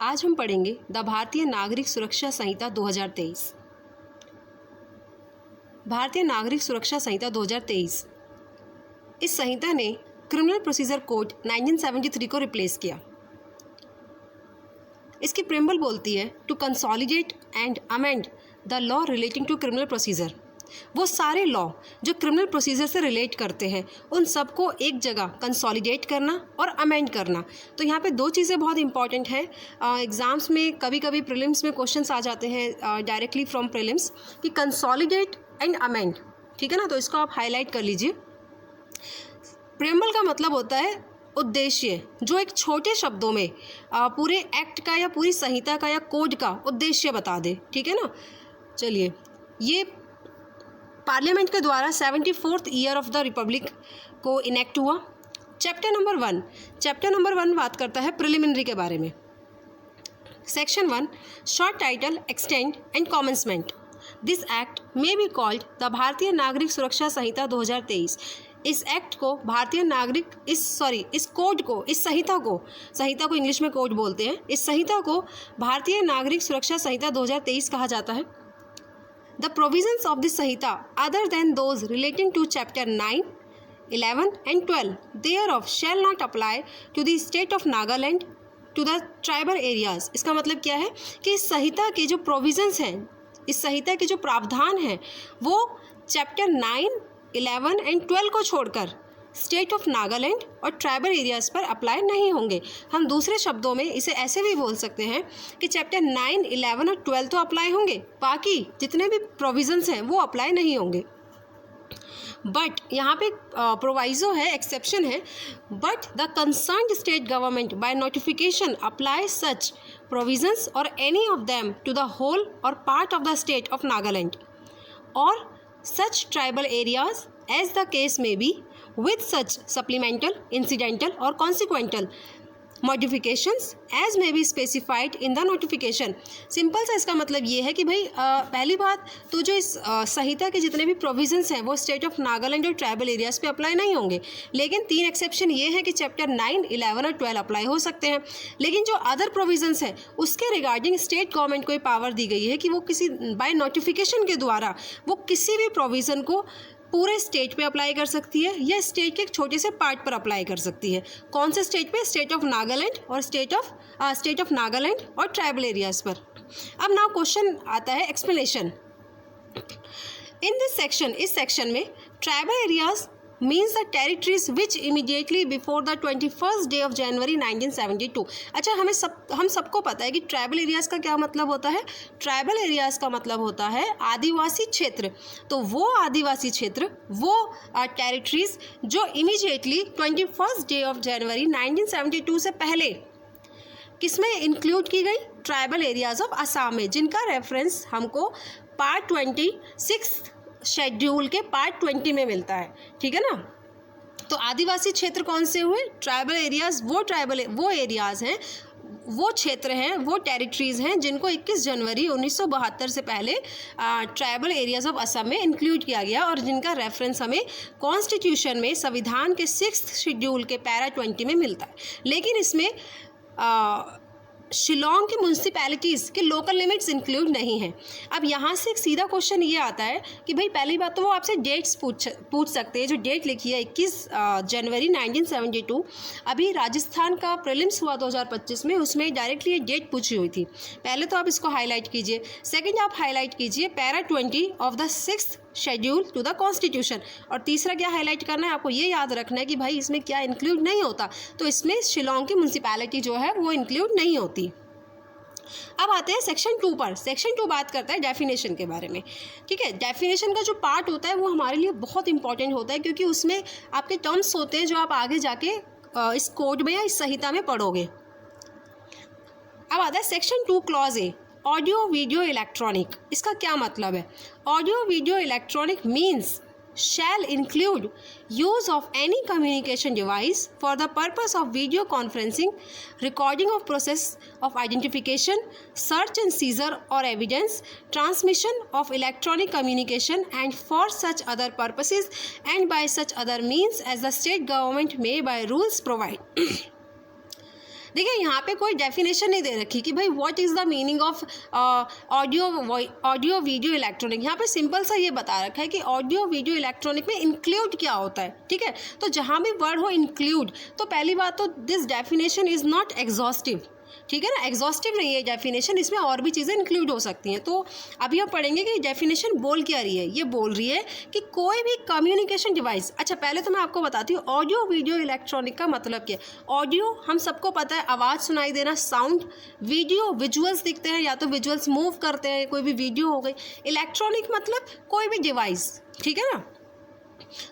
आज हम पढ़ेंगे द भारतीय नागरिक सुरक्षा संहिता 2023। भारतीय नागरिक सुरक्षा संहिता 2023 इस संहिता ने क्रिमिनल प्रोसीजर कोड 1973 को रिप्लेस किया। इसकी प्रेम्बल बोलती है to consolidate and amend the law relating to criminal procedure. वो सारे लॉ जो क्रिमिनल प्रोसीजर से रिलेट करते हैं उन सबको एक जगह कंसोलिडेट करना और अमेंड करना। तो यहाँ पे दो चीज़ें बहुत इंपॉर्टेंट हैं। एग्ज़ाम्स में कभी कभी प्रीलिम्स में क्वेश्चंस आ जाते हैं डायरेक्टली फ्रॉम प्रीलिम्स कि कंसोलिडेट एंड अमेंड, ठीक है ना। तो इसको आप हाईलाइट कर लीजिए। प्रेम्बल का मतलब होता है उद्देश्य, जो एक छोटे शब्दों में पूरे एक्ट का या पूरी संहिता का या कोड का उद्देश्य बता दे, ठीक है ना। चलिए, ये पार्लियामेंट के द्वारा 74th year of the Republic को इनेक्ट हुआ। चैप्टर नंबर 1 बात करता है प्रिलिमिनरी के बारे में। Section 1 short title extend and कॉमेंसमेंट। This act may be called the भारतीय नागरिक सुरक्षा संहिता 2023। इस एक्ट को भारतीय नागरिक इस कोड को, इस संहिता को इंग्लिश में कोड बोलते हैं। इस संहिता को भारतीय नागरिक सुरक्षा संहिता 2023 कहा जाता है। The provisions of this Sahita, other than those relating to Chapter 9, 11 and 12, thereof shall not apply to the state of Nagaland, to the tribal areas। इसका मतलब क्या है कि इस संहिता के जो प्रोविजंस हैं, इस संहिता के जो प्रावधान हैं, वो चैप्टर 9, 11 एंड 12 को छोड़कर स्टेट ऑफ नागालैंड और ट्राइबल एरियाज़ पर अप्लाई नहीं होंगे। हम दूसरे शब्दों में इसे ऐसे भी बोल सकते हैं कि चैप्टर 9, 11 और 12 तो अप्लाई होंगे, बाकी जितने भी प्रोविजंस हैं वो अप्लाई नहीं होंगे। बट यहाँ पे प्रोवाइजो है, एक्सेप्शन है। But the concerned state government by notification apply such provisions or any of them to the whole or part of the state of Nagaland or such tribal areas as the case may be, with such supplemental, incidental or consequential modifications as may be specified in the notification। Simple सा इसका मतलब ये है कि भाई पहली बात तो जो इस संहिता के जितने भी प्रोविजंस हैं वो स्टेट ऑफ नागालैंड और ट्राइबल एरियाज़ पे अप्लाई नहीं होंगे। लेकिन 3 एक्सेप्शन ये है कि चैप्टर 9, 11 और 12 अप्लाई हो सकते हैं। लेकिन जो अदर प्रोविजंस हैं उसके रिगार्डिंग स्टेट गवर्नमेंट को ये पावर दी गई है कि वो किसी बाय नोटिफिकेशन के द्वारा वो किसी भी प्रोविज़न को पूरे स्टेट पे अप्लाई कर सकती है या स्टेट के एक छोटे से पार्ट पर अप्लाई कर सकती है। कौन से स्टेट पे? स्टेट ऑफ नागालैंड और स्टेट ऑफ नागालैंड और ट्राइबल एरियाज़ पर। अब नाउ क्वेश्चन आता है एक्सप्लेनेशन। इन दिस सेक्शन, इस सेक्शन में tribal areas means the territories which immediately before the 21st day of January 1972। अच्छा, हम सबको पता है कि ट्राइबल एरियाज़ का क्या मतलब होता है। ट्राइबल एरियाज़ का मतलब होता है आदिवासी क्षेत्र। तो वो आदिवासी क्षेत्र, वो टेरिटरीज़ जो immediately 21st day of January 1972 से पहले किसमें इंक्लूड की गई? ट्राइबल एरियाज़ ऑफ असम में, जिनका रेफरेंस हमको पार्ट 26 शेड्यूल के पार्ट 20 में मिलता है, ठीक है ना। तो आदिवासी क्षेत्र कौन से हुए? ट्राइबल एरियाज़ वो एरियाज़ हैं, वो क्षेत्र हैं, वो टेरिटरीज़ हैं जिनको 21 जनवरी 1972 से पहले ट्राइबल एरियाज़ ऑफ असम में इंक्लूड किया गया और जिनका रेफरेंस हमें कॉन्स्टिट्यूशन में संविधान के 6th शेड्यूल के पैरा 20 में मिलता है। लेकिन इसमें शिलोंग की म्यूनसिपैलिटीज़ के लोकल लिमिट्स इंक्लूड नहीं हैं। अब यहाँ से एक सीधा क्वेश्चन ये आता है कि भाई पहली बात तो वो आपसे डेट्स पूछ सकते हैं। जो डेट लिखी है 21 जनवरी 1972, अभी राजस्थान का प्रीलिम्स हुआ 2025 में, उसमें डायरेक्टली ये डेट पूछी हुई थी। पहले तो आप इसको हाईलाइट कीजिए। सेकेंड, आप हाईलाइट कीजिए para 20 of the 6th schedule to the constitution. और तीसरा क्या हाईलाइट करना है, आपको ये याद रखना है कि भाई इसमें क्या इंक्लूड नहीं होता। तो इसमें शिलोंग की म्यूनसिपैलिटी जो है वो इंक्लूड नहीं होती। अब आते हैं सेक्शन 2 पर। सेक्शन 2 बात करता है डेफिनेशन के बारे में, ठीक है। डेफिनेशन का जो पार्ट होता है वो हमारे लिए बहुत इंपॉर्टेंट होता है क्योंकि उसमें आपके टर्म्स होते हैं जो आप आगे जाके इस कोड में या इस संहिता में पढ़ोगे। अब आता है section 2 clause A, audio video electronic. इसका क्या मतलब है? Audio video electronic means shall include use of any communication device for the purpose of video conferencing, recording of process of identification, search and seizure or evidence, transmission of electronic communication and for such other purposes and by such other means as the state government may by rules provide। देखिए यहाँ पे कोई definition नहीं दे रखी कि भाई what is the meaning of audio video electronic. यहाँ पे सिंपल सा ये बता रखा है कि ऑडियो वीडियो इलेक्ट्रॉनिक में इंक्लूड क्या होता है, ठीक है। तो जहाँ भी वर्ड हो इंक्लूड, तो पहली बात तो this definition is not exhaustive, ठीक है ना, एग्जॉस्टिव नहीं है डेफिनेशन, इसमें और भी चीज़ें इंक्लूड हो सकती हैं। तो अभी हम पढ़ेंगे कि डेफिनेशन बोल क्या रही है। ये बोल रही है कि कोई भी कम्युनिकेशन डिवाइस, अच्छा पहले तो मैं आपको बताती हूँ ऑडियो वीडियो इलेक्ट्रॉनिक का मतलब क्या है। ऑडियो हम सबको पता है, आवाज़ सुनाई देना, साउंड। वीडियो विजुअल्स दिखते हैं, या तो विजुअल्स मूव करते हैं, कोई भी वीडियो हो गई। इलेक्ट्रॉनिक मतलब कोई भी डिवाइस, ठीक है ना।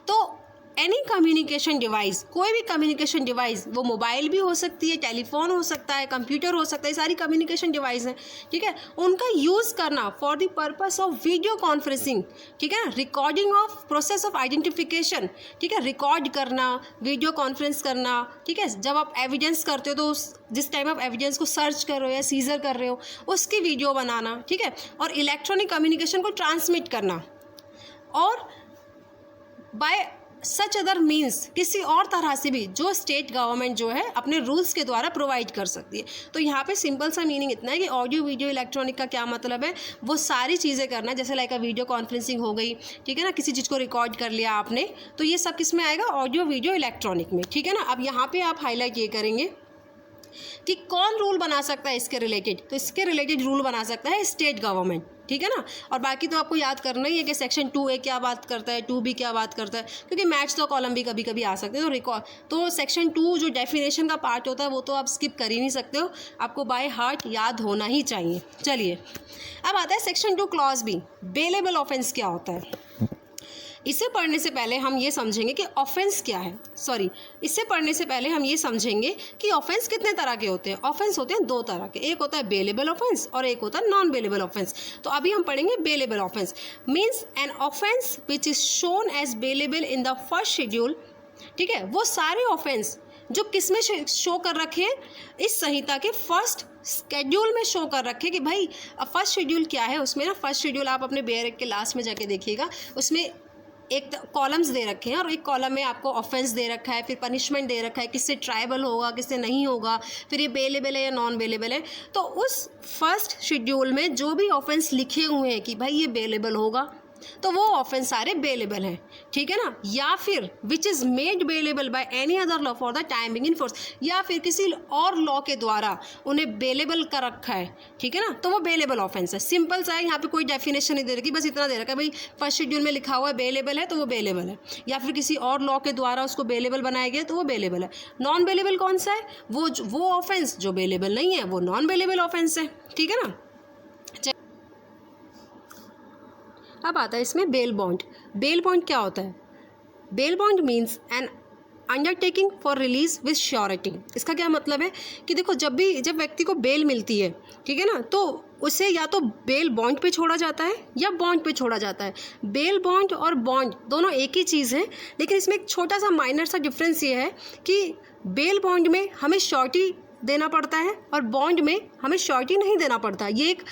तो एनी कम्युनिकेशन डिवाइस, कोई भी कम्युनिकेशन डिवाइस, वो मोबाइल भी हो सकती है, टेलीफोन हो सकता है, कंप्यूटर हो सकता है, सारी कम्युनिकेशन डिवाइस हैं, ठीक है। उनका यूज़ करना for the purpose of video conferencing, ठीक है ना, recording of process of identification, ठीक है, रिकॉर्ड करना, वीडियो कॉन्फ्रेंस करना, ठीक है। जब आप एविडेंस करते हो तो जिस टाइम आप एविडेंस को सर्च कर रहे हो या सीजर कर रहे हो उसकी वीडियो बनाना, ठीक है। और इलेक्ट्रॉनिक कम्युनिकेशन को ट्रांसमिट करना, और बाय सच अदर मीन्स, किसी और तरह से भी जो स्टेट गवर्नमेंट जो है अपने रूल्स के द्वारा प्रोवाइड कर सकती है। तो यहाँ पे सिंपल सा मीनिंग इतना है कि ऑडियो वीडियो इलेक्ट्रॉनिक का क्या मतलब है, वो सारी चीज़ें करना, जैसे लाइक वीडियो कॉन्फ्रेंसिंग हो गई, ठीक है ना, किसी चीज़ को रिकॉर्ड कर लिया आपने, तो ये सब किस में आएगा, ऑडियो वीडियो इलेक्ट्रॉनिक में, ठीक है ना। अब यहाँ पर आप हाईलाइट ये करेंगे कि कौन रूल बना सकता है इसके रिलेटेड, तो इसके रिलेटेड रूल बना सकता है स्टेट गवर्नमेंट, ठीक है ना। और बाकी तो आपको याद करना ही है कि सेक्शन 2A क्या बात करता है, 2B क्या बात करता है, क्योंकि मैच तो कॉलम भी कभी कभी आ सकते हैं। तो सेक्शन 2 जो डेफिनेशन का पार्ट होता है वो तो आप स्किप कर ही नहीं सकते हो, आपको बाय हार्ट याद होना ही चाहिए। चलिए अब आता है section 2 clause B, bailable offence क्या होता है। इसे पढ़ने से पहले हम ये समझेंगे कि ऑफेंस क्या है, इससे पढ़ने से पहले हम ये समझेंगे कि ऑफेंस कितने तरह के होते हैं। ऑफेंस होते हैं 2 तरह के, एक होता है बेलेबल ऑफेंस और एक होता है नॉन बेलेबल ऑफेंस। तो अभी हम पढ़ेंगे bailable offence. Means an offence which is shown as bailable in the first schedule, ठीक है। वो सारे ऑफेंस जो किस में शो कर रखे हैं, इस संहिता के फर्स्ट स्केड्यूल में शो कर रखे कि भाई फर्स्ट शेड्यूल क्या है। उसमें ना फर्स्ट शेड्यूल आप अपने बेयर एक्ट के लास्ट में जाके देखिएगा, उसमें एक कॉलम्स दे रखे हैं और एक कॉलम में आपको ऑफेंस दे रखा है, फिर पनिशमेंट दे रखा है, किससे ट्राइबल होगा किससे नहीं होगा, फिर ये बेलेबल है या नॉन बेलेबल है। तो उस फर्स्ट शेड्यूल में जो भी ऑफेंस लिखे हुए हैं कि भाई ये बेलेबल होगा, तो वो ऑफेंस सारे बेलेबल हैं, ठीक है ना। या फिर which is made bailable by any other law for the time being in force, या फिर किसी और लॉ के द्वारा उन्हें बेलेबल कर रखा है, ठीक है ना, तो वो बेलेबल ऑफेंस है। सिंपल सा है, यहाँ पे कोई डेफिनेशन नहीं दे रखी, बस इतना दे रखा है भाई फर्स्ट शेड्यूल में लिखा हुआ है बेलेबल है तो वो बेलेबल है, या फिर किसी और लॉ के द्वारा उसको बेलेबल बनाया गया तो वो बेलेबल है। नॉन बेलेबल कौन सा है, वो ऑफेंस जो बेलेबल नहीं है वो नॉन बेलेबल ऑफेंस है, ठीक है ना। अब आता है इसमें बेल बॉन्ड। बेल बॉन्ड क्या होता है, bail bond means N undertaking for release with surety. इसका क्या मतलब है कि देखो जब व्यक्ति को बेल मिलती है, ठीक है ना, तो उसे या तो बेल बॉन्ड पे छोड़ा जाता है या बॉन्ड पे छोड़ा जाता है। बेल बॉन्ड और बॉन्ड दोनों एक ही चीज़ है, लेकिन इसमें एक छोटा सा माइनर सा डिफरेंस ये है कि बेल बॉन्ड में हमें श्योरिटी देना पड़ता है और बॉन्ड में हमें श्योरिटी नहीं देना पड़ता। ये एक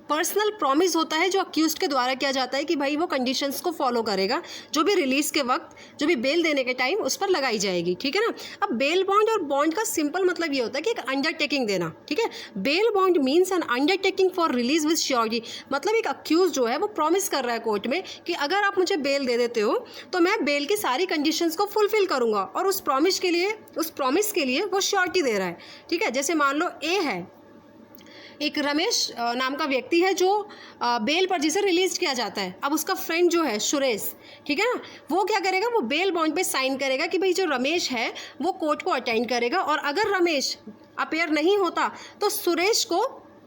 पर्सनल प्रॉमिस होता है जो अक्यूज्ड के द्वारा किया जाता है कि भाई वो कंडीशंस को फॉलो करेगा, जो भी रिलीज़ के वक्त, जो भी बेल देने के टाइम उस पर लगाई जाएगी, ठीक है ना। अब बेल बॉन्ड और बॉन्ड का सिंपल मतलब ये होता है कि एक अंडरटेकिंग देना, ठीक है। Bail bond means N undertaking for release with surety, मतलब एक अक्यूज जो है वो प्रॉमिस कर रहा है कोर्ट में कि अगर आप मुझे बेल दे देते हो तो मैं बेल की सारी कंडीशंस को फुलफिल करूँगा, और उस प्रॉमिस के लिए वो श्योरिटी दे रहा है, ठीक है। जैसे मान लो ए है, एक रमेश नाम का व्यक्ति है जो बेल पर जिसे रिलीज़ किया जाता है। अब उसका फ्रेंड जो है सुरेश, ठीक है ना, वो क्या करेगा, वो बेल बॉन्ड पे साइन करेगा कि भाई जो रमेश है वो कोर्ट को अटेंड करेगा, और अगर रमेश अपेयर नहीं होता तो सुरेश को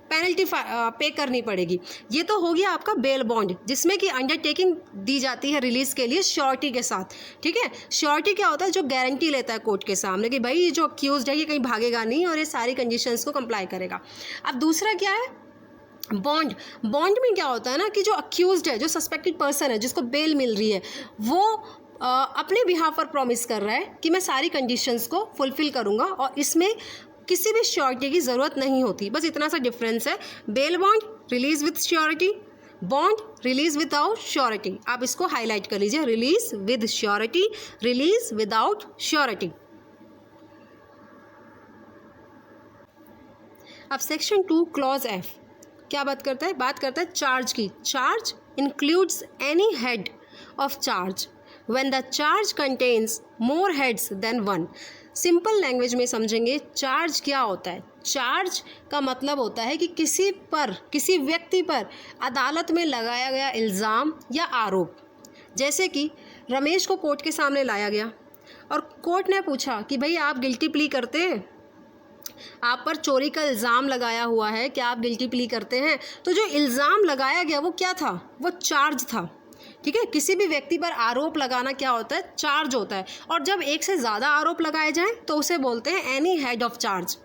पेनल्टी पे करनी पड़ेगी। ये तो हो गया आपका बेल बॉन्ड, जिसमें कि अंडरटेकिंग दी जाती है रिलीज़ के लिए श्योरिटी के साथ, ठीक है। श्योरिटी क्या होता है, जो गारंटी लेता है कोर्ट के सामने कि भाई ये जो अक्यूज्ड है ये कहीं भागेगा नहीं और ये सारी कंडीशंस को कंप्लाई करेगा। अब दूसरा क्या है, बॉन्ड। बॉन्ड में क्या होता है ना कि जो अक्यूज्ड है, जो सस्पेक्टेड पर्सन है, जिसको बेल मिल रही है, वो अपने बिहाफ पर प्रॉमिस कर रहा है कि मैं सारी कंडीशंस को फुलफिल करूँगा, और इसमें किसी भी श्योरिटी की ज़रूरत नहीं होती। बस इतना सा डिफरेंस है। Bail bond release with surety, bond, release without surety, आप इसको हाईलाइट कर लीजिए, release with surety, release without surety. अब सेक्शन 2 क्लॉज एफ क्या बात करता है? बात करता है चार्ज की। Charge includes any head of charge when the charge contains more heads than one. Simple language में समझेंगे चार्ज क्या होता है। चार्ज का मतलब होता है कि किसी व्यक्ति पर अदालत में लगाया गया इल्ज़ाम या आरोप। जैसे कि रमेश को कोर्ट के सामने लाया गया और कोर्ट ने पूछा कि भाई आप गिल्टी प्ली करते हैं, आप पर चोरी का इल्ज़ाम लगाया हुआ है, क्या आप गिल्टी प्ली करते हैं? तो जो इल्ज़ाम लगाया गया वो क्या था? वो चार्ज था। ठीक है, किसी भी व्यक्ति पर आरोप लगाना क्या होता है? चार्ज होता है। और जब एक से ज़्यादा आरोप लगाए जाएं तो उसे बोलते हैं एनी हेड ऑफ चार्ज।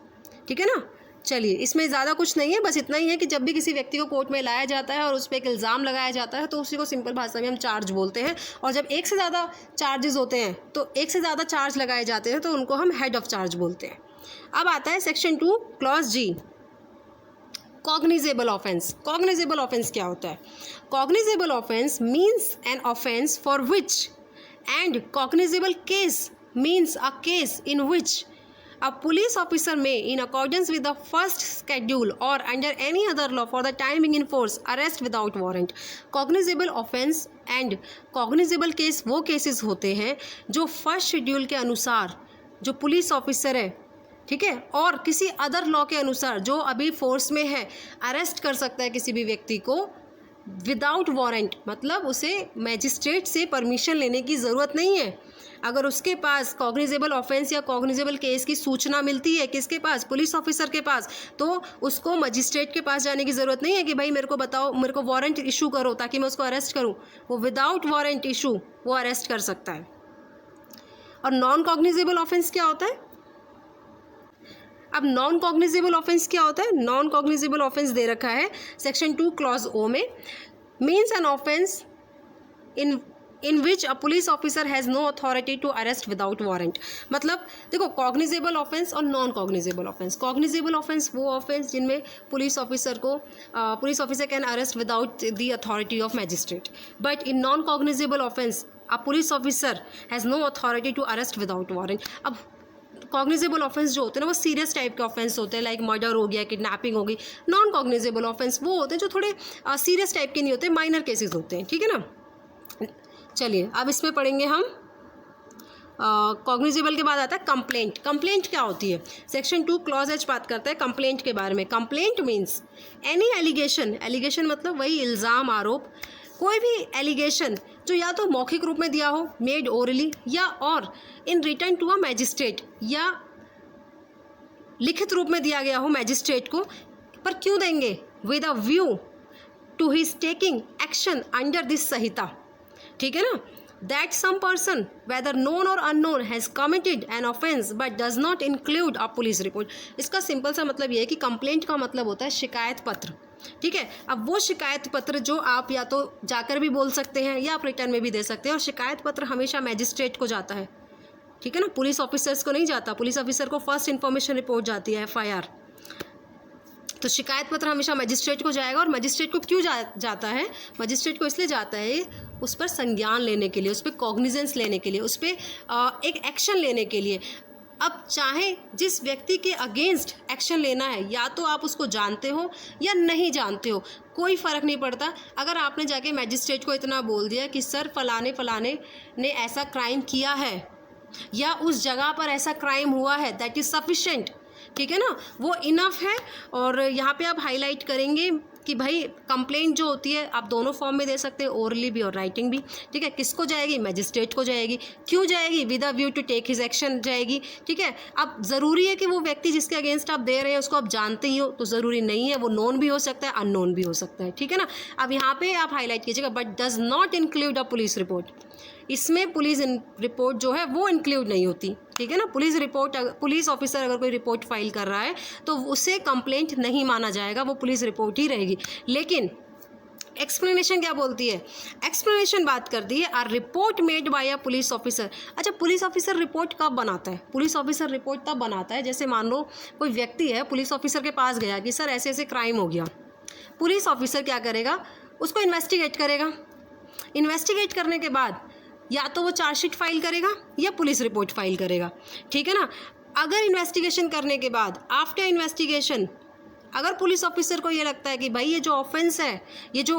ठीक है ना। चलिए, इसमें ज़्यादा कुछ नहीं है, बस इतना ही है कि जब भी किसी व्यक्ति को कोर्ट में लाया जाता है और उस पर एक इल्ज़ाम लगाया जाता है तो उसी को सिंपल भाषा में हम चार्ज बोलते हैं। और जब एक से ज़्यादा चार्जेस होते हैं, तो एक से ज़्यादा चार्ज लगाए जाते हैं तो उनको हम हेड ऑफ चार्ज बोलते हैं। अब आता है सेक्शन 2 क्लॉज जी, कॉग्निजेबल ऑफेंस। कॉग्निजेबल ऑफेंस क्या होता है? Cognizable offence means an offence for which and cognizable case means a case in which a police officer may, in accordance with the first schedule or under any other law for the time being in force, arrest without warrant. Cognizable offense and cognizable case वो cases होते हैं जो first schedule के अनुसार जो police officer है, ठीक है, और किसी अदर लॉ के अनुसार जो अभी फोर्स में है, अरेस्ट कर सकता है किसी भी व्यक्ति को विदाउट वारंट। मतलब उसे मैजिस्ट्रेट से परमिशन लेने की ज़रूरत नहीं है। अगर उसके पास कॉग्निजेबल ऑफेंस या कॉग्निजेबल केस की सूचना मिलती है, किसके पास? पुलिस ऑफिसर के पास, तो उसको मजिस्ट्रेट के पास जाने की ज़रूरत नहीं है कि भाई मेरे को बताओ, मेरे को वारंट इशू करो ताकि मैं उसको अरेस्ट करूं। वो विदाउट वारंट इशू वो अरेस्ट कर सकता है। और नॉन कॉग्निजेबल ऑफेंस क्या होता है? अब नॉन कॉग्निजेबल ऑफेंस क्या होता है? नॉन कॉग्निजेबल ऑफेंस दे रखा है सेक्शन 2 क्लॉज ओ में, means an offence in which a police officer has no authority to arrest without warrant. मतलब देखो, कॉग्निजेबल ऑफेंस और non cognizable offence. Cognizable offence वो ऑफेंस जिनमें police officer can arrest without the authority of magistrate, but in non cognizable offence a police officer has no authority to arrest without warrant. अब cognizable offence जो होते हैं ना वो serious type के offence होते हैं, लाइक मर्डर हो गया, किडनैपिंग हो गई। नॉन कॉग्निजेबल ऑफेंस वो होते हैं जो थोड़े सीरियस टाइप के नहीं होते, माइनर केसेस होते हैं। ठीक है ना। चलिए, अब इसमें पढ़ेंगे हम कॉग्निजेबल के बाद आता है कंप्लेंट। कंप्लेंट क्या होती है? सेक्शन 2 क्लॉज एच बात करता है कंप्लेंट के बारे में। Complaint means any allegation, allegation मतलब वही इल्ज़ाम, आरोप, कोई भी एलिगेशन जो या तो मौखिक रूप में दिया हो, मेड ओरली, या और in return to a magistrate, या लिखित रूप में दिया गया हो मैजिस्ट्रेट को। पर क्यों देंगे? With a view to his taking action under this संहिता। ठीक है ना। That some person whether known or unknown has committed an offence but does not include a police report. इसका सिंपल सा मतलब ये है कि कंप्लेंट का मतलब होता है शिकायत पत्र। ठीक है। अब वो शिकायत पत्र जो आप या तो जाकर भी बोल सकते हैं या आप रिटर्न में भी दे सकते हैं, और शिकायत पत्र हमेशा मैजिस्ट्रेट को जाता है। ठीक है ना, पुलिस ऑफिसर्स को नहीं जाता। पुलिस ऑफिसर को फर्स्ट इन्फॉर्मेशन रिपोर्ट जाती है, FIR। तो शिकायत पत्र हमेशा मजिस्ट्रेट को जाएगा। और मजिस्ट्रेट को क्यों जाता है? मजिस्ट्रेट को इसलिए जाता है उस पर संज्ञान लेने के लिए, उस पर कॉग्निजेंस लेने के लिए, उस पर एक एक्शन लेने के लिए। अब चाहे जिस व्यक्ति के अगेंस्ट एक्शन लेना है, या तो आप उसको जानते हो या नहीं जानते हो, कोई फ़र्क नहीं पड़ता। अगर आपने जाके मैजिस्ट्रेट को इतना बोल दिया कि सर फलाने ने ऐसा क्राइम किया है या उस जगह पर ऐसा क्राइम हुआ है, दैट इज़ सफिशेंट। ठीक है ना, वो इनफ है। और यहाँ पे आप हाईलाइट करेंगे कि भाई कंप्लेंट जो होती है आप दोनों फॉर्म में दे सकते हैं, ओरली भी और राइटिंग भी। ठीक है, किसको जाएगी? मैजिस्ट्रेट को जाएगी। क्यों जाएगी? With a view to take his action जाएगी। ठीक है। अब ज़रूरी है कि वो व्यक्ति जिसके अगेंस्ट आप दे रहे हैं उसको आप जानते ही हो? तो ज़रूरी नहीं है, वो नोन भी हो सकता है, अननोन भी हो सकता है। ठीक है ना। अब यहाँ पे आप हाईलाइट कीजिएगा, but does not include a police report. इसमें पुलिस रिपोर्ट जो है वो इंक्लूड नहीं होती। ठीक है ना। पुलिस ऑफिसर अगर कोई रिपोर्ट फाइल कर रहा है तो उसे कंप्लेंट नहीं माना जाएगा, वो पुलिस रिपोर्ट ही रहेगी। लेकिन एक्सप्लेनेशन क्या बोलती है? एक्सप्लेनेशन बात करती है R report made by a police officer. अच्छा, पुलिस ऑफिसर रिपोर्ट कब बनाता है? पुलिस ऑफिसर रिपोर्ट तब बनाता है जैसे मान लो कोई व्यक्ति है, पुलिस ऑफिसर के पास गया कि सर ऐसे ऐसे क्राइम हो गया। पुलिस ऑफिसर क्या करेगा? उसको इन्वेस्टिगेट करेगा। इन्वेस्टिगेट करने के बाद या तो वो चार्जशीट फाइल करेगा या पुलिस रिपोर्ट फाइल करेगा, ठीक है ना। अगर इन्वेस्टिगेशन करने के बाद आफ्टर इन्वेस्टिगेशन अगर पुलिस ऑफिसर को ये लगता है कि भाई ये जो ऑफेंस है, ये जो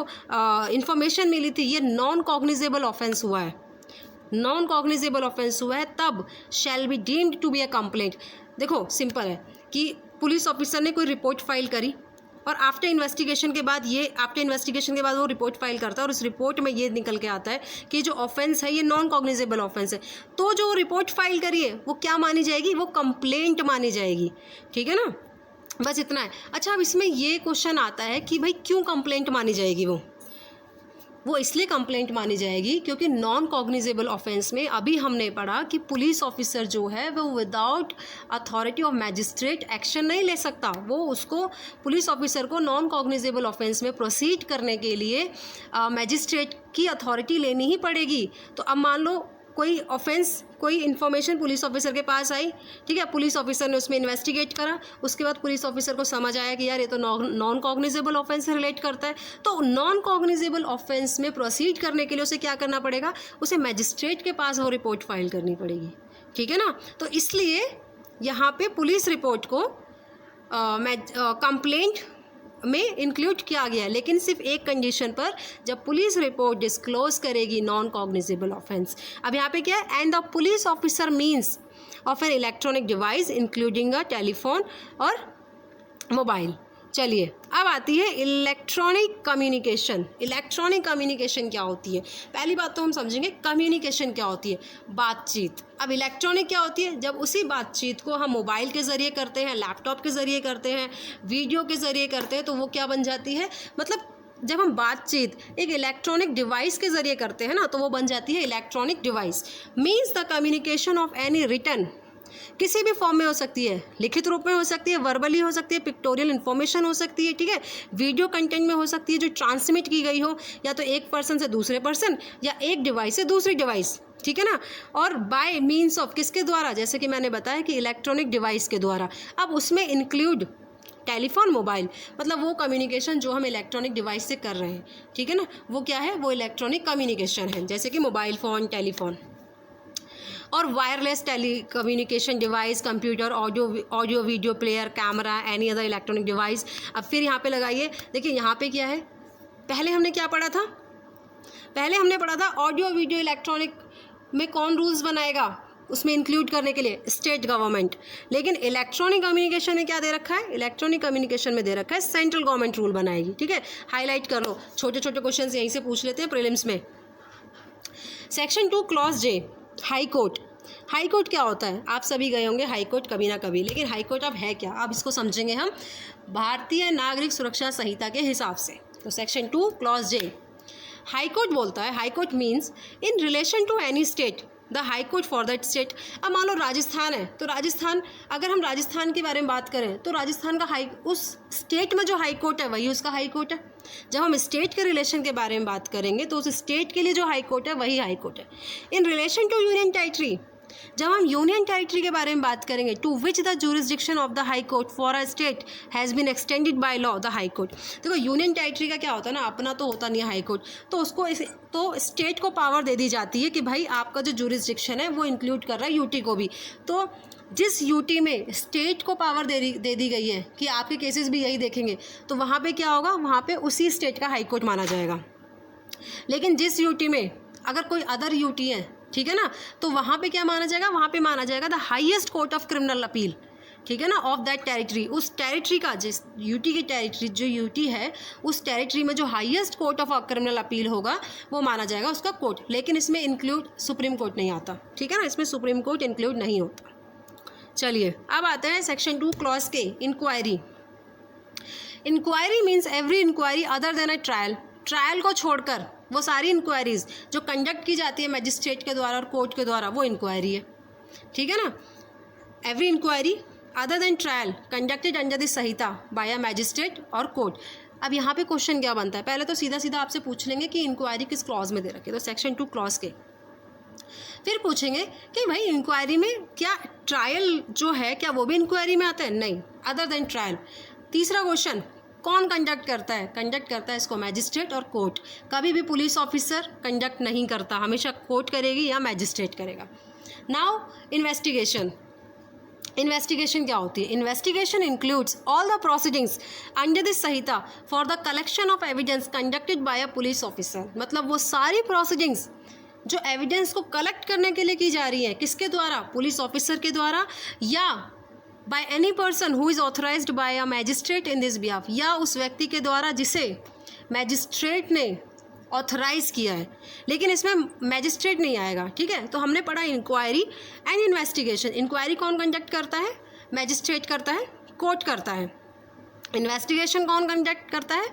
इंफॉर्मेशन मिली थी, ये नॉन कॉग्निजेबल ऑफेंस हुआ है, नॉन कॉग्निजेबल ऑफेंस हुआ है, तब shall be deemed to be a complaint. देखो सिंपल है कि पुलिस ऑफिसर ने कोई रिपोर्ट फाइल करी और आफ्टर इन्वेस्टिगेशन के बाद वो रिपोर्ट फाइल करता है और उस रिपोर्ट में ये निकल के आता है कि जो ऑफेंस है ये नॉन कॉग्निजेबल ऑफेंस है, तो जो रिपोर्ट फाइल करी है वो क्या मानी जाएगी, वो कंप्लेंट मानी जाएगी, ठीक है ना। बस इतना है। अच्छा, अब इसमें ये क्वेश्चन आता है कि भाई क्यों कंप्लेंट मानी जाएगी, वो इसलिए कंप्लेंट मानी जाएगी क्योंकि नॉन कॉग्निजेबल ऑफेंस में अभी हमने पढ़ा कि पुलिस ऑफिसर जो है वो without authority of magistrate action नहीं ले सकता। वो उसको पुलिस ऑफिसर को नॉन कॉग्निजेबल ऑफेंस में प्रोसीड करने के लिए मैजिस्ट्रेट की अथॉरिटी लेनी ही पड़ेगी। तो अब मान लो कोई ऑफेंस, कोई इन्फॉर्मेशन पुलिस ऑफिसर के पास आई, ठीक है, पुलिस ऑफिसर ने उसमें इन्वेस्टिगेट करा, उसके बाद पुलिस ऑफिसर को समझ आया कि यार ये तो नॉन कॉग्निजेबल ऑफेंस से रिलेट करता है, तो नॉन कॉग्निजेबल ऑफेंस में प्रोसीड करने के लिए उसे क्या करना पड़ेगा, उसे मैजिस्ट्रेट के पास वो रिपोर्ट फाइल करनी पड़ेगी, ठीक है ना। तो इसलिए यहाँ पे पुलिस रिपोर्ट को कंप्लेंट में इंक्लूड किया गया है, लेकिन सिर्फ एक कंडीशन पर, जब पुलिस रिपोर्ट डिस्क्लोज करेगी नॉन कॉग्निजेबल ऑफेंस। अब यहाँ पे क्या है, and the police officer means of an electronic device including a telephone और मोबाइल। चलिए अब आती है इलेक्ट्रॉनिक कम्युनिकेशन। इलेक्ट्रॉनिक कम्युनिकेशन क्या होती है, पहली बात तो हम समझेंगे कम्युनिकेशन क्या होती है, बातचीत। अब इलेक्ट्रॉनिक क्या होती है, जब उसी बातचीत को हम मोबाइल के ज़रिए करते हैं, लैपटॉप के ज़रिए करते हैं, वीडियो के ज़रिए करते हैं, तो वो क्या बन जाती है, मतलब जब हम बातचीत एक इलेक्ट्रॉनिक डिवाइस के ज़रिए करते हैं ना, तो वो बन जाती है electronic device. Means the communication of any written, किसी भी फॉर्म में हो सकती है, लिखित रूप में हो सकती है, वर्बली हो सकती है, पिक्टोरियल इन्फॉर्मेशन हो सकती है, ठीक है, वीडियो कंटेंट में हो सकती है जो ट्रांसमिट की गई हो, या तो एक पर्सन से दूसरे पर्सन या एक डिवाइस से दूसरी डिवाइस, ठीक है ना। और बाय मीन्स ऑफ किसके द्वारा, जैसे कि मैंने बताया कि इलेक्ट्रॉनिक डिवाइस के द्वारा। अब उसमें इंक्लूड टेलीफोन, मोबाइल, मतलब वो कम्युनिकेशन जो हम इलेक्ट्रॉनिक डिवाइस से कर रहे हैं, ठीक है ना, वो क्या है, वो इलेक्ट्रॉनिक कम्युनिकेशन है, जैसे कि मोबाइल फ़ोन, टेलीफोन। और wireless telecommunication device, computer, audio video player, camera, any other electronic device. अब फिर यहाँ पे लगाइए, देखिए यहाँ पे क्या है, पहले हमने क्या पढ़ा था, पहले हमने पढ़ा था ऑडियो वीडियो इलेक्ट्रॉनिक में कौन रूल्स बनाएगा, उसमें इंक्लूड करने के लिए स्टेट गवर्नमेंट। लेकिन इलेक्ट्रॉनिक कम्युनिकेशन में क्या दे रखा है, इलेक्ट्रॉनिक कम्युनिकेशन में दे रखा है सेंट्रल गवर्नमेंट रूल बनाएगी, ठीक है, हाईलाइट कर लो, छोटे छोटे क्वेश्चन यहीं से पूछ लेते हैं प्रीलिम्स में। Section 2 clause J, high court. High court क्या होता है, आप सभी गए होंगे हाई कोर्ट कभी ना कभी, लेकिन हाई कोर्ट अब है क्या, अब इसको समझेंगे हम भारतीय नागरिक सुरक्षा संहिता के हिसाब से। तो section 2 clause J, high court बोलता है, high court means in relation to any state the high court for that state. अब मान लो राजस्थान है, तो राजस्थान, अगर हम राजस्थान के बारे में बात करें तो राजस्थान का हाई, उस स्टेट में जो हाई कोर्ट है वही उसका हाई कोर्ट है। जब हम स्टेट के रिलेशन के बारे में बात करेंगे तो उस स्टेट के लिए जो हाई कोर्ट है वही हाई कोर्ट है। In relation to union territory, जब हम यूनियन टेरिटरी के बारे में बात करेंगे, to which the jurisdiction of the high court for a state has been extended by law the high court. देखो यूनियन टेरिटरी का क्या होता है ना, अपना तो होता नहीं है हाई कोर्ट, तो उसको तो स्टेट को पावर दे दी जाती है कि भाई आपका जो जुरिस्डिक्शन है वो इंक्लूड कर रहा है यूटी को भी। तो जिस यूटी में स्टेट को पावर दे दी गई है कि आपके केसेस भी यही देखेंगे, तो वहाँ पे क्या होगा, वहाँ पे उसी स्टेट का हाई कोर्ट माना जाएगा। लेकिन जिस यूटी में अगर कोई अदर यूटी है, ठीक है ना, तो वहाँ पे क्या माना जाएगा, वहाँ पे माना जाएगा the highest court of criminal appeal, ठीक है ना, ऑफ दैट टेरिटरी। उस टेरिटरी का, जिस यूटी की टेरिटरी, जो यूटी है उस टेरिटरी में जो highest court of criminal appeal होगा वो माना जाएगा उसका कोर्ट। लेकिन इसमें इंक्लूड सुप्रीम कोर्ट नहीं आता, ठीक है ना, इसमें सुप्रीम कोर्ट इंक्लूड नहीं होता। चलिए अब आते हैं section 2 clause K, inquiry. Inquiry means every inquiry other than a trial. Trial को छोड़कर वो सारी इंक्वायरीज जो कंडक्ट की जाती है मैजिस्ट्रेट के द्वारा और कोर्ट के द्वारा, वो इंक्वायरी है, ठीक है ना। Every inquiry other than trial conducted under the संहिता बाय अ मैजिस्ट्रेट और कोर्ट। अब यहाँ पे क्वेश्चन क्या बनता है, पहले तो सीधा सीधा आपसे पूछ लेंगे कि इंक्वायरी किस क्लॉज में दे रखी है, तो सेक्शन 2 क्लॉज के। फिर पूछेंगे कि भाई इंक्वायरी में क्या ट्रायल जो है क्या वो भी इंक्वायरी में आता है, नहीं, अदर देन ट्रायल। तीसरा क्वेश्चन, कौन कंडक्ट करता है? कंडक्ट करता है इसको मैजिस्ट्रेट और कोर्ट। कभी भी पुलिस ऑफिसर कंडक्ट नहीं करता, हमेशा कोर्ट करेगी या मैजिस्ट्रेट करेगा। Now investigation. इन्वेस्टिगेशन क्या होती है? Investigation includes all the proceedings under this Samhita for the collection of evidence conducted by a police officer. मतलब वो सारी प्रोसीडिंग्स जो एविडेंस को कलेक्ट करने के लिए की जा रही है, किसके द्वारा? पुलिस ऑफिसर के द्वारा, या by any person who is authorised bye a magistrate in this behalf, या उस व्यक्ति के द्वारा जिसे मैजिस्ट्रेट ने ऑथराइज किया है। लेकिन इसमें मैजिस्ट्रेट नहीं आएगा, ठीक है। तो हमने पढ़ा इंक्वायरी एंड इन्वेस्टिगेशन। इंक्वायरी कौन कंडक्ट करता है? मैजिस्ट्रेट करता है, कोर्ट करता है। इन्वेस्टिगेशन कौन कंडक्ट करता है?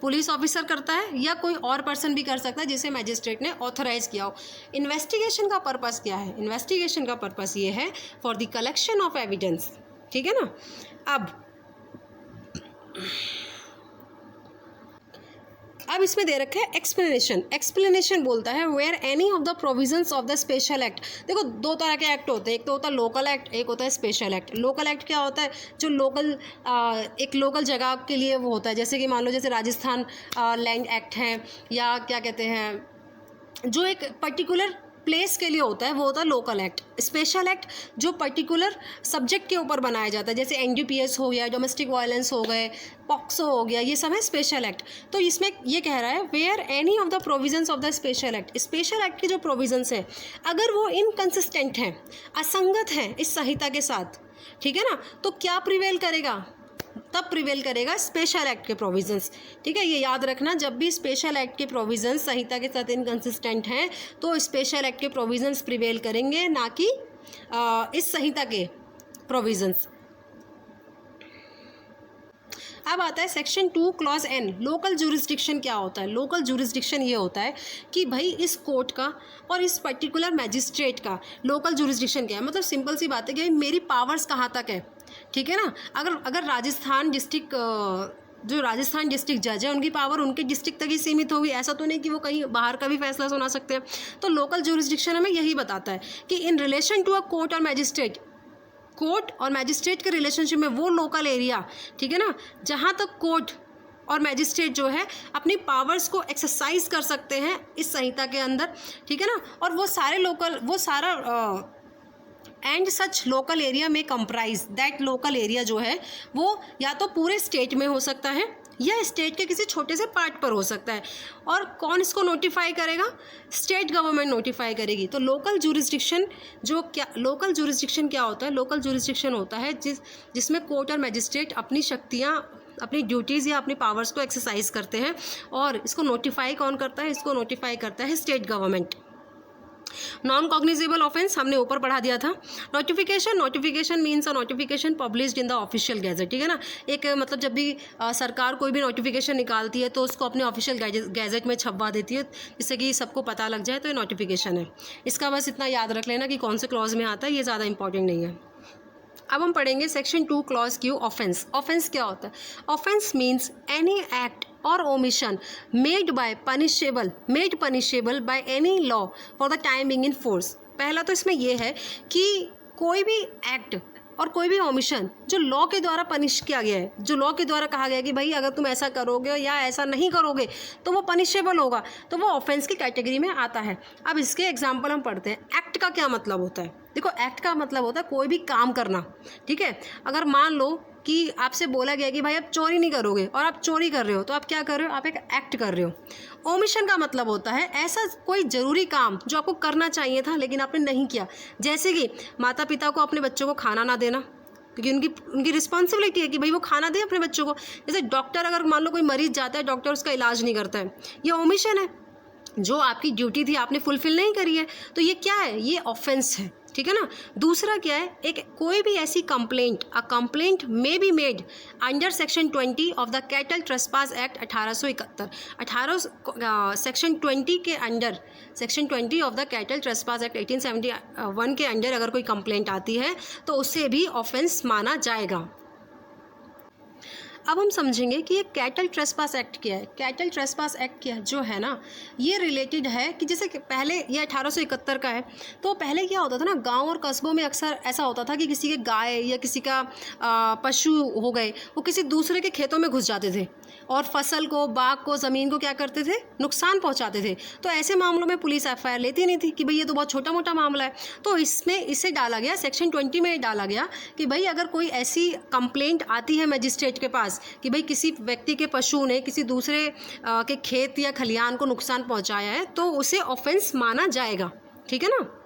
पुलिस ऑफिसर करता है, या कोई और पर्सन भी कर सकता है जिसे मैजिस्ट्रेट ने ऑथराइज किया हो। इन्वेस्टिगेशन का पर्पस क्या है? इन्वेस्टिगेशन का पर्पस ये है for the collection of evidence, ठीक है ना। अब इसमें दे रखा है एक्सप्लेनेशन। एक्सप्लेनेशन बोलता है where any of the provisions of the special act. देखो दो तरह के एक्ट होते हैं, एक तो होता है लोकल एक्ट, एक होता है स्पेशल एक्ट। लोकल एक्ट क्या होता है? जो लोकल एक लोकल जगह के लिए वो होता है, जैसे कि मान लो जैसे राजस्थान लैंड एक्ट है, या क्या कहते हैं, जो एक पर्टिकुलर प्लेस के लिए होता है वो होता है लोकल एक्ट। स्पेशल एक्ट जो पर्टिकुलर सब्जेक्ट के ऊपर बनाया जाता है, जैसे एनडीपीएस हो गया, डोमेस्टिक वायलेंस हो गए, पॉक्सो हो गया, ये सब है स्पेशल एक्ट। तो इसमें ये कह रहा है where any of the provisions of the special act. Special act के जो प्रोविजंस हैं अगर वो इनकंसिस्टेंट हैं, असंगत हैं इस संहिता के साथ, ठीक है ना, तो क्या प्रिवेल करेगा? तब प्रिवेल करेगा स्पेशल एक्ट के प्रोविजंस, ठीक है। ये याद रखना, जब भी स्पेशल एक्ट के प्रोविजंस संहिता के साथ इनकंसिस्टेंट हैं तो स्पेशल एक्ट के प्रोविजंस प्रिवेल करेंगे, ना कि इस संहिता के प्रोविजंस। अब आता है section 2 clause N. Local jurisdiction क्या होता है? लोकल जुरिस्डिक्शन ये होता है कि भाई इस कोर्ट का और इस पर्टिकुलर मैजिस्ट्रेट का लोकल जुरिस्डिक्शन क्या है। मतलब सिंपल सी बात है कि मेरी पावर्स कहाँ तक है, ठीक है ना। अगर राजस्थान डिस्ट्रिक्ट जो राजस्थान डिस्ट्रिक्ट जज है उनकी पावर उनके डिस्ट्रिक्ट तक ही सीमित होगी, ऐसा तो नहीं कि वो कहीं बाहर का भी फैसला सुना सकते हैं। तो लोकल जुरिस्डिक्शन हमें यही बताता है कि in relation to a court और मैजिस्ट्रेट, कोर्ट और मैजिस्ट्रेट के रिलेशनशिप में वो लोकल एरिया, ठीक है ना, जहाँ तक कोर्ट और मैजिस्ट्रेट जो है अपनी पावर्स को एक्सरसाइज कर सकते हैं इस संहिता के अंदर, ठीक है ना। और वो सारा एंड सच लोकल एरिया में कंप्राइज, दैट लोकल एरिया जो है वो या तो पूरे स्टेट में हो सकता है या स्टेट के किसी छोटे से पार्ट पर हो सकता है। और कौन इसको नोटिफाई करेगा? स्टेट गवर्नमेंट नोटिफाई करेगी। तो लोकल जुरिस्डिक्शन लोकल जुरिस्डिक्शन क्या होता है? लोकल जुरिस्डिक्शन होता है जिसमें कोर्ट और मैजिस्ट्रेट अपनी शक्तियाँ, अपनी ड्यूटीज़ या अपनी पावर्स को एक्सरसाइज करते हैं। और इसको नोटिफाई कौन करता है? इसको नोटिफाई करता है state government. Non cognizable offence हमने ऊपर पढ़ा दिया था। Notification means a notification published in the official gazette, ठीक है ना। एक मतलब जब भी सरकार कोई भी नोटिफिकेशन निकालती है तो उसको अपने ऑफिशियल गैजेट में छपवा देती है जिससे कि सबको पता लग जाए, तो ये नोटिफिकेशन है। इसका बस इतना याद रख लेना कि कौन से क्लॉज में आता है, ये ज़्यादा इंपॉर्टेंट नहीं है। अब हम पढ़ेंगे section 2 clause Q offence. Offence क्या होता है? ऑफेंस मीन्स एनी एक्ट और omission made punishable by any law for the time being in force. पहला तो इसमें यह है कि कोई भी एक्ट और कोई भी ओमिशन जो लॉ के द्वारा पनिश किया गया है, जो लॉ के द्वारा कहा गया है कि भाई अगर तुम ऐसा करोगे या ऐसा नहीं करोगे तो वो पनिशेबल होगा, तो वो ऑफेंस की कैटेगरी में आता है। अब इसके एग्जाम्पल हम पढ़ते हैं। एक्ट का क्या मतलब होता है? देखो एक्ट का मतलब होता है कोई भी काम करना, ठीक है। अगर मान लो कि आपसे बोला गया कि भाई आप चोरी नहीं करोगे और आप चोरी कर रहे हो, तो आप क्या कर रहे हो? आप एक एक्ट कर रहे हो। ओमिशन का मतलब होता है ऐसा कोई ज़रूरी काम जो आपको करना चाहिए था लेकिन आपने नहीं किया। जैसे कि माता पिता को अपने बच्चों को खाना ना देना, क्योंकि उनकी रिस्पॉन्सिबिलिटी है कि भाई वो खाना दे अपने बच्चों को। जैसे डॉक्टर, अगर मान लो कोई मरीज जाता है, डॉक्टर उसका इलाज नहीं करता है, ये ओमिशन है। जो आपकी ड्यूटी थी आपने फुलफिल नहीं करी है, तो ये क्या है? ये ऑफेंस है, ठीक है ना। दूसरा क्या है? एक कोई भी ऐसी complaint, a complaint may be made under section 20 of the cattle trespass act 1871। Section 20 के under, section 20 of the cattle trespass act 1871 के अंडर अगर कोई कंप्लेंट आती है तो उसे भी ऑफेंस माना जाएगा। अब हम समझेंगे कि ये कैटल ट्रेसपास एक्ट क्या है। कैटल ट्रेसपास एक्ट क्या जो है ना, ये रिलेटेड है कि जैसे कि पहले ये 1871 का है। तो पहले क्या होता था ना, गांव और कस्बों में अक्सर ऐसा होता था कि किसी के गाय या किसी का पशु हो गए, वो किसी दूसरे के खेतों में घुस जाते थे और फसल को, बाग को, ज़मीन को क्या करते थे, नुकसान पहुंचाते थे। तो ऐसे मामलों में पुलिस एफआईआर लेती नहीं थी कि भाई ये तो बहुत छोटा मोटा मामला है। तो इसमें इसे डाला गया, सेक्शन 20 में डाला गया कि भाई अगर कोई ऐसी कंप्लेंट आती है मजिस्ट्रेट के पास कि भाई किसी व्यक्ति के पशु ने किसी दूसरे के खेत या खलिहान को नुकसान पहुंचाया है, तो उसे ऑफेंस माना जाएगा। ठीक है ना।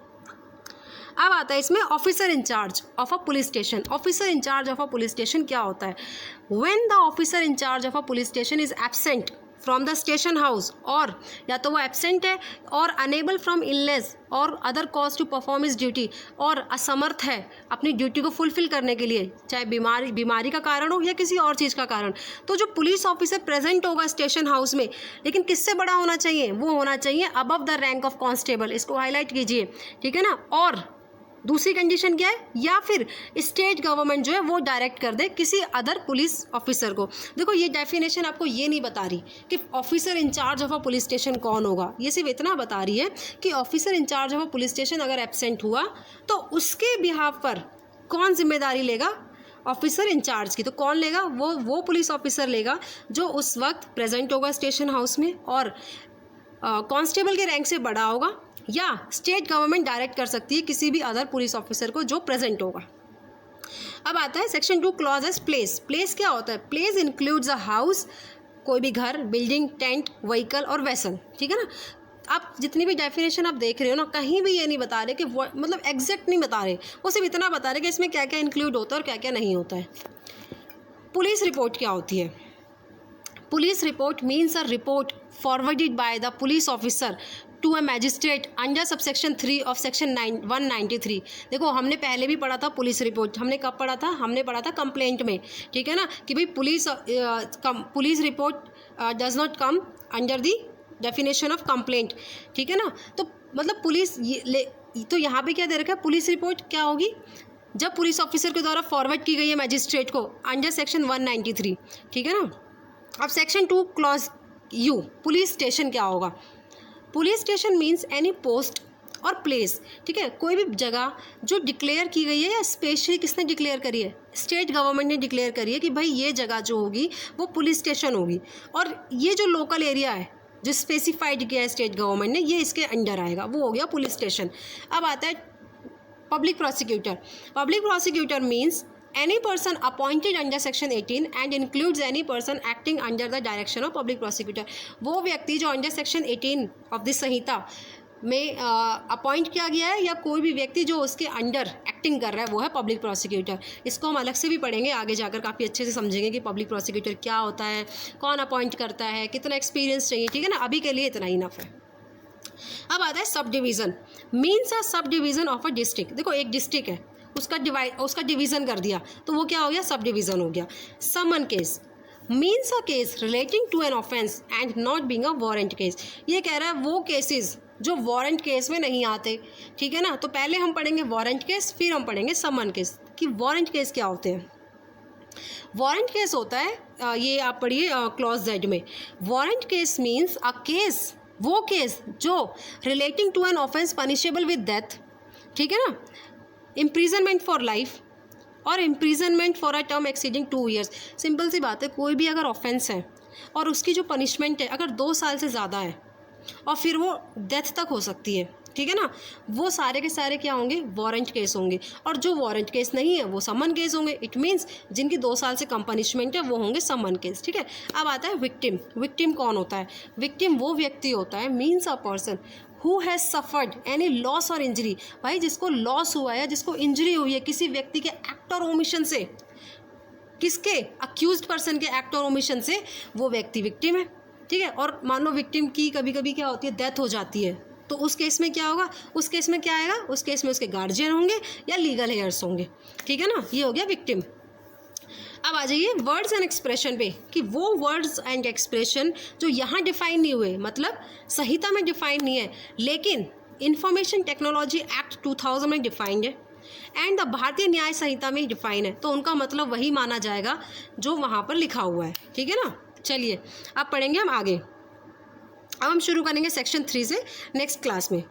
अब आता है इसमें officer in charge of a police station. Officer in charge of a police station क्या होता है? When the officer in charge of a police station is absent from the station house, और या तो वो एब्सेंट है और अनेबल फ्रॉम इलनेस और other cause to perform his duty, और असमर्थ है अपनी ड्यूटी को फुलफिल करने के लिए, चाहे बीमारी का कारण हो या किसी और चीज़ का कारण। तो जो पुलिस ऑफिसर प्रेजेंट होगा स्टेशन हाउस में, लेकिन किससे बड़ा होना चाहिए? वो होना चाहिए above the rank of constable. इसको हाईलाइट कीजिए। ठीक है ना। और दूसरी कंडीशन क्या है? या फिर स्टेट गवर्नमेंट जो है वो डायरेक्ट कर दे किसी अदर पुलिस ऑफिसर को। देखो ये डेफिनेशन आपको ये नहीं बता रही कि officer in charge of a police station कौन होगा, ये सिर्फ इतना बता रही है कि officer in charge of a police station अगर एब्सेंट हुआ तो उसके बिहाफ पर कौन जिम्मेदारी लेगा? ऑफिसर इंचार्ज की। तो कौन लेगा? वो पुलिस ऑफिसर लेगा जो उस वक्त प्रेजेंट होगा स्टेशन हाउस में और कांस्टेबल के रैंक से बड़ा होगा, या स्टेट गवर्नमेंट डायरेक्ट कर सकती है किसी भी अदर पुलिस ऑफिसर को जो प्रेजेंट होगा। अब आता है section 2 clause as place. Place क्या होता है? प्लेस इंक्लूड्स अ हाउस, कोई भी घर, बिल्डिंग, टेंट, व्हीकल और वेसल। ठीक है ना। आप जितनी भी डेफिनेशन आप देख रहे हो ना, कहीं भी ये नहीं बता रहे कि मतलब एग्जैक्ट नहीं बता रहे, वो सिर्फ इतना बता रहे कि इसमें क्या क्या इंक्लूड होता है और क्या क्या नहीं होता है। पुलिस रिपोर्ट क्या होती है? Police report means a report forwarded by the police officer to a magistrate under subsection 3 of section 193। देखो हमने पहले भी पढ़ा था पुलिस रिपोर्ट। हमने कब पढ़ा था? हमने पढ़ा था कंप्लेंट में। ठीक है ना, कि भाई police report does not come under the definition of complaint. ठीक है ना। तो मतलब पुलिस तो यहाँ पे क्या दे रखा है? पुलिस रिपोर्ट क्या होगी? जब पुलिस ऑफिसर के द्वारा फॉरवर्ड की गई है मैजिस्ट्रेट को अंडर सेक्शन 193। ठीक है ना। अब section 2 clause you, police station क्या होगा? Police station means any post और प्लेस। ठीक है, कोई भी जगह जो डिक्लेयर की गई है, या स्पेशली किसने डिक्लेयर करी है? स्टेट गवर्नमेंट ने डिक्लेयर करी है कि भाई ये जगह जो होगी वो पुलिस स्टेशन होगी, और ये जो लोकल एरिया है जो स्पेसिफाइड किया है स्टेट गवर्नमेंट ने, ये इसके अंडर आएगा, वो हो गया पुलिस स्टेशन। अब आता है public prosecutor. Public prosecutor means any person appointed under section 18 and includes any person acting under the direction of public prosecutor। वो व्यक्ति जो अंडर सेक्शन 18 ऑफ दिस संहिता में अपॉइंट किया गया है, या कोई भी व्यक्ति जो उसके अंडर एक्टिंग कर रहा है, वो है पब्लिक प्रोसिक्यूटर। इसको हम अलग से भी पढ़ेंगे आगे जाकर, काफ़ी अच्छे से समझेंगे कि पब्लिक प्रोसिक्यूटर क्या होता है, कौन अपॉइंट करता है, कितना एक्सपीरियंस चाहिए। ठीक है ना। अभी के लिए इतना ही इनफ है। अब आता है sub division. Means a sub division of a district. देखो एक डिस्ट्रिक्ट है, उसका डिवीज़न कर दिया तो वो क्या हो गया? सब डिवीज़न हो गया। Summons case means a case relating to an offence and not being a warrant case. ये कह रहा है वो केसेस जो वारंट केस में नहीं आते। ठीक है ना। तो पहले हम पढ़ेंगे वारंट केस, फिर हम पढ़ेंगे समन केस कि वारंट केस क्या होते हैं। वारंट केस होता है, ये आप पढ़िए क्लॉज जेड में। Warrant case means a case, वो केस जो relating to an offence punishable with death. ठीक है ना। Imprisonment for life or imprisonment for a term exceeding 2 years। Simple सी बात है, कोई भी अगर ऑफेंस है और उसकी जो पनिशमेंट है अगर 2 साल से ज़्यादा है और फिर वो डेथ तक हो सकती है। ठीक है ना। वो सारे के सारे क्या होंगे? वारंट केस होंगे। और जो वारंट केस नहीं है वो समन केस होंगे। इट मीन्स जिनकी 2 साल से कम पनिशमेंट है वो होंगे समन केस। ठीक है। अब आता है विक्टिम। विक्टिम कौन होता है? विक्टिम वो व्यक्ति होता है, means a person who has suffered any loss और इंजरी। भाई जिसको लॉस हुआ है, जिसको इंजरी हुई है किसी व्यक्ति के एक्ट और ओमिशन से, किसके? अक्यूज्ड पर्सन के एक्ट और ओमिशन से, वो व्यक्ति विक्टिम है। ठीक है। और मान लो विक्टिम की कभी कभी क्या होती है? डेथ हो जाती है। तो उस केस में क्या होगा? उस केस में क्या आएगा? उस केस में उसके गार्जियन होंगे या लीगल हेयर्स होंगे। ठीक है ना। ये हो गया विक्टिम। अब आ जाइए वर्ड्स एंड एक्सप्रेशन पे कि वो वर्ड्स एंड एक्सप्रेशन जो यहाँ डिफाइन नहीं हुए, मतलब संहिता में डिफाइन नहीं है, लेकिन इंफॉर्मेशन टेक्नोलॉजी एक्ट 2000 में डिफाइंड है। एंड द भारतीय न्याय संहिता में डिफाइन है, तो उनका मतलब वही माना जाएगा जो वहाँ पर लिखा हुआ है। ठीक है ना। चलिए अब पढ़ेंगे हम आगे। अब हम शुरू करेंगे सेक्शन 3 से नेक्स्ट क्लास में।